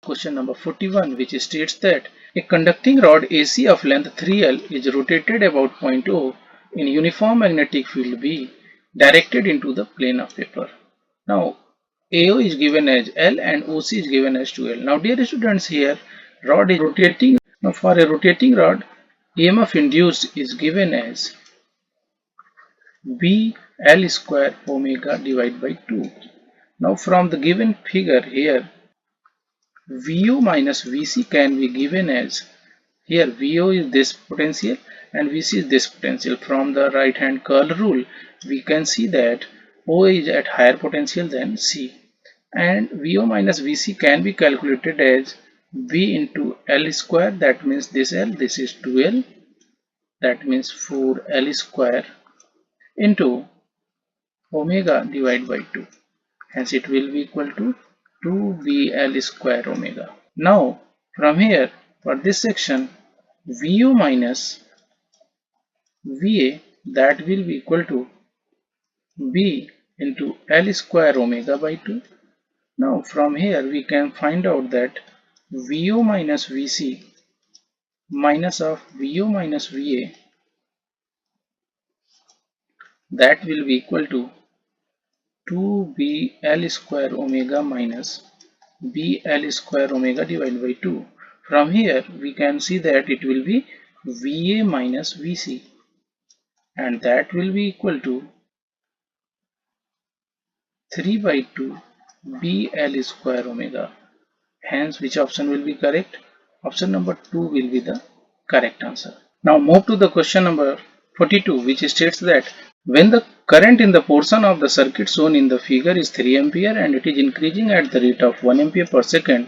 Question number 41, which states that a conducting rod AC of length 3L is rotated about point O in uniform magnetic field B directed into the plane of paper. Now AO is given as L and OC is given as 2L. Now dear students, here rod is rotating. Now for a rotating rod, EMF induced is given as BL square omega divided by 2. Now from the given figure here, VO minus VC can be given as, here VO is this potential and VC is this potential. From the right hand curl rule, we can see that O is at higher potential than C, and VO minus VC can be calculated as V into L square, that means this L, this is 2L, that means 4L square into omega divided by 2. Hence it will be equal to 2BL square omega. Now from here, for this section, VO minus VA, that will be equal to B into L square omega by 2. Now from here we can find out that VO minus VC minus of VO minus VA, that will be equal to 2BL square omega minus BL square omega divided by 2. From here we can see that it will be VA minus VC, and that will be equal to 3 by 2 BL square omega. Hence which option will be correct? Option number 2 will be the correct answer. Now move to the question number 42, which states that when the current in the portion of the circuit shown in the figure is 3 ampere and it is increasing at the rate of 1 ampere per second,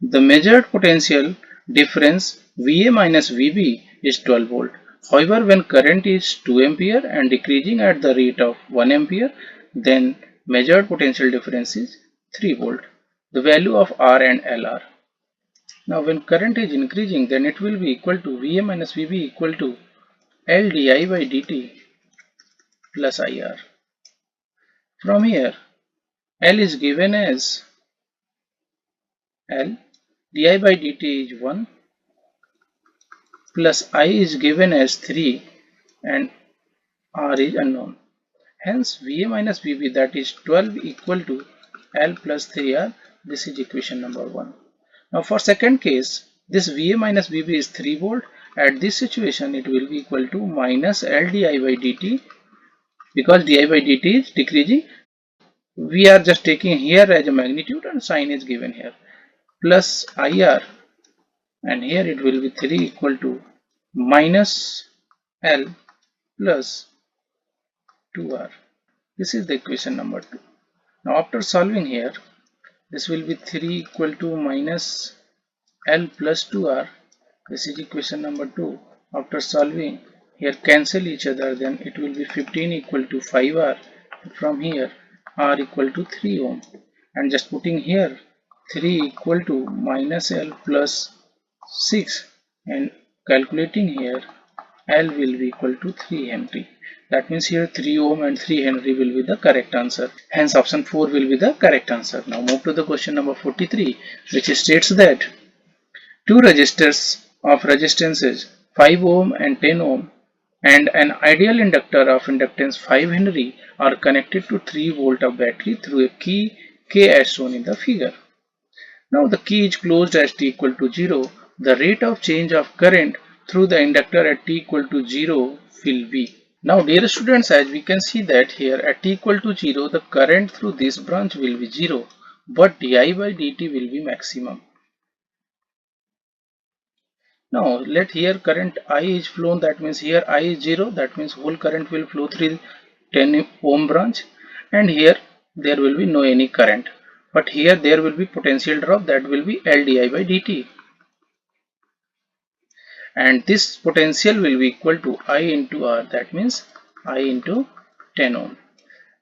the measured potential difference VA minus VB is 12 volt. However, when current is 2 ampere and decreasing at the rate of 1 ampere, then measured potential difference is 3 volt. The value of R and L are. Now when current is increasing, then it will be equal to VA minus VB equal to L di by dt plus IR. From here, L is given as L, di by dt is 1, plus I is given as 3, and R is unknown. Hence VA minus VB, that is 12, equal to L plus 3R. This is equation number 1. Now for second case, this VA minus VB is 3 volt. At this situation it will be equal to minus L di by dt, because di by dt is decreasing. We are just taking here as a magnitude and sign is given here, plus IR, and here it will be 3 equal to minus L plus 2R. This is the equation number 2. Now after solving here, this will be 3 equal to minus L plus 2R. This is equation number 2. After solving here, cancel each other, then it will be 15 equal to 5R. From here R equal to 3 ohm, and just putting here 3 equal to minus L plus 6, and calculating here L will be equal to 3 Henry. That means here 3 ohm and 3 Henry will be the correct answer. Hence option 4 will be the correct answer. Now move to the question number 43, which states that two resistors of resistances 5 ohm and 10 ohm and an ideal inductor of inductance 5 Henry are connected to 3 volt of battery through a key K as shown in the figure. Now the key is closed as t equal to 0. The rate of change of current through the inductor at t equal to 0 will be. Now dear students, as we can see that here at t equal to 0, the current through this branch will be 0, but di by dt will be maximum. Now let here current I is flown, that means here I is 0, that means whole current will flow through 10 ohm branch, and here there will be no any current, but here there will be potential drop, that will be L di by dt, and this potential will be equal to I into R, that means I into 10 ohm.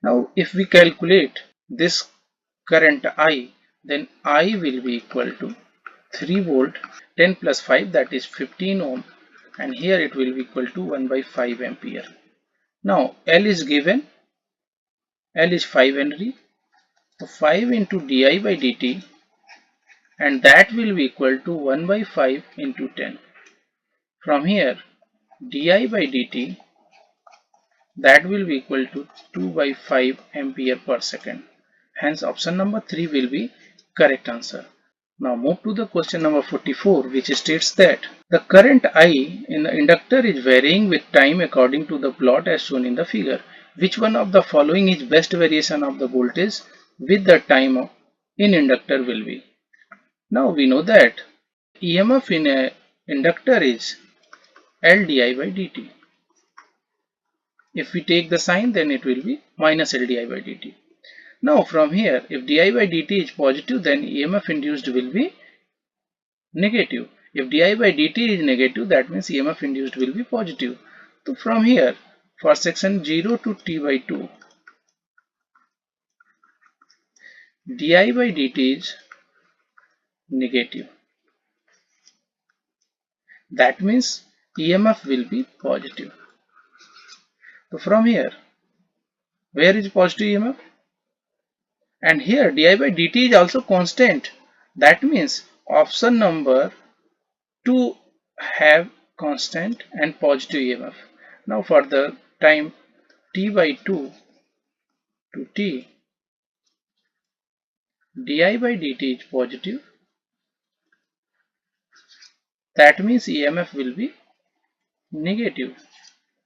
Now if we calculate this current I, then I will be equal to 3 volt, 10 plus 5, that is 15 ohm, and here it will be equal to 1 by 5 ampere. Now L is given, L is 5 Henry, so 5 into di by dt and that will be equal to 1 by 5 into 10. From here, di by dt, that will be equal to 2 by 5 ampere per second. Hence option number 3 will be correct answer. Now move to the question number 44, which states that the current I in the inductor is varying with time according to the plot as shown in the figure. Which one of the following is best variation of the voltage with the time in inductor will be? Now we know that EMF in a inductor is L di by dt. If we take the sign, then it will be minus L di by dt. Now from here, if di by dt is positive, then EMF induced will be negative. If di by dt is negative, that means EMF induced will be positive. So from here, for section 0 to t by 2, di by dt is negative. That means EMF will be positive. So from here, where is positive EMF? And here di by dt is also constant. That means option number 2 have constant and positive EMF. Now for the time t by 2 to t, di by dt is positive. That means EMF will be negative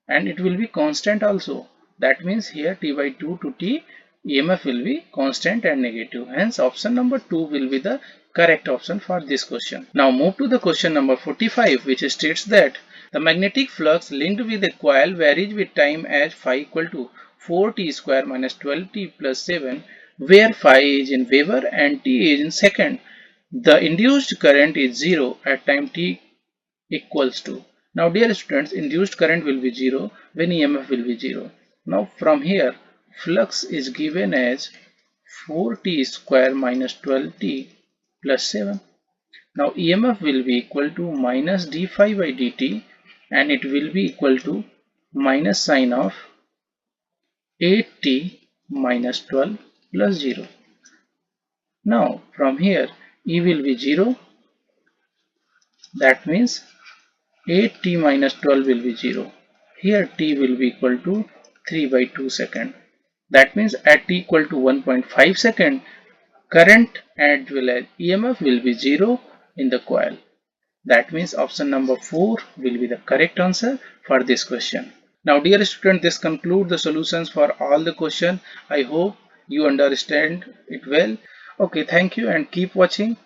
and it will be constant also. That means here t by 2 to t, EMF will be constant and negative. Hence option number 2 will be the correct option for this question. Now move to the question number 45, which states that the magnetic flux linked with a coil varies with time as phi equal to 4t square minus 12t plus 7, where phi is in Weber and t is in second. The induced current is 0 at time t equals to. Now dear students, induced current will be 0 when EMF will be 0. Now from here, flux is given as 4t square minus 12t plus 7. Now EMF will be equal to minus d phi by dt and it will be equal to minus sign of 8t minus 12 plus 0. Now from here, E will be 0. That means 8t minus 12 will be 0. Here t will be equal to 3 by 2 second. That means at t equal to 1.5 second, current as well as EMF will be 0 in the coil. That means option number 4 will be the correct answer for this question. Now dear student, this concludes the solutions for all the question. I hope you understand it well. Okay, thank you and keep watching.